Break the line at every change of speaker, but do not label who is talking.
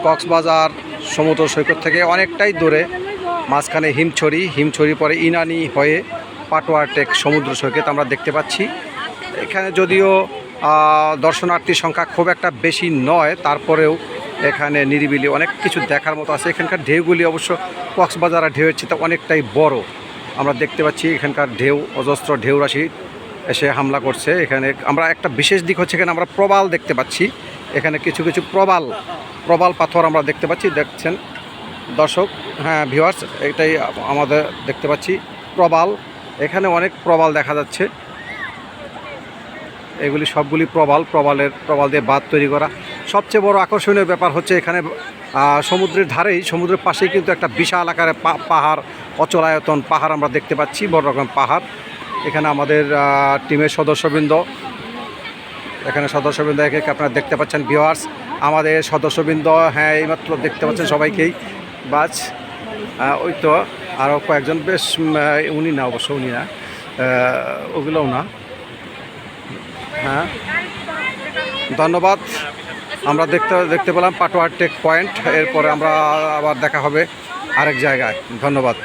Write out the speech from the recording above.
কক্সবাজার সমুদ্র সৈকত থেকে অনেকটাই দূরে, মাঝখানে হিমছড়ি পরে ইনানি হয়ে পাটোয়ার টেক সমুদ্র সৈকত আমরা দেখতে পাচ্ছি। এখানে যদিও দর্শনার্থীর সংখ্যা খুব একটা বেশি নয়, তারপরেও এখানে নিরিবিলি অনেক কিছু দেখার মতো আছে। এখানকার ঢেউগুলি অবশ্য কক্সবাজারের ঢেউয়ের চেয়ে অনেকটাই বড়। আমরা দেখতে পাচ্ছি এখানকার ঢেউ, অজস্র ঢেউ রাশি এসে হামলা করছে। এখানে আমরা একটা বিশেষ দিক হচ্ছে এখানে আমরা প্রবাল দেখতে পাচ্ছি। এখানে কিছু কিছু প্রবাল পাথর আমরা দেখতে পাচ্ছি, দেখছেন দর্শক, হ্যাঁ ভিউয়ার্স, এটাই আমাদের দেখতে পাচ্ছি প্রবাল। এখানে অনেক প্রবাল দেখা যাচ্ছে, এগুলি সবগুলি প্রবাল দিয়ে বাঁধ তৈরি করা। সবচেয়ে বড় আকর্ষণীয় ব্যাপার হচ্ছে এখানে সমুদ্রের ধারেই, সমুদ্রের পাশেই কিন্তু একটা বিশাল আকারের পাহাড়, অচলায়তন পাহাড় আমরা দেখতে পাচ্ছি, বড় রকম পাহাড়। এখানে আমাদের টিমের সদস্যবৃন্দ একে আপনারা দেখতে পাচ্ছেন ভিউয়ার্স, আমাদের সদস্যবৃন্দ, হ্যাঁ এইমাত্র দেখতে পাচ্ছেন সবাইকেই। বাস ওই তো আরও কয়েকজন, বেশ উনি না, ওগুলোও না। হ্যাঁ ধন্যবাদ। আমরা দেখতে পেলাম পাটোয়ার টেক পয়েন্ট। এরপরে আমরা আবার দেখা হবে আরেক জায়গায়। ধন্যবাদ।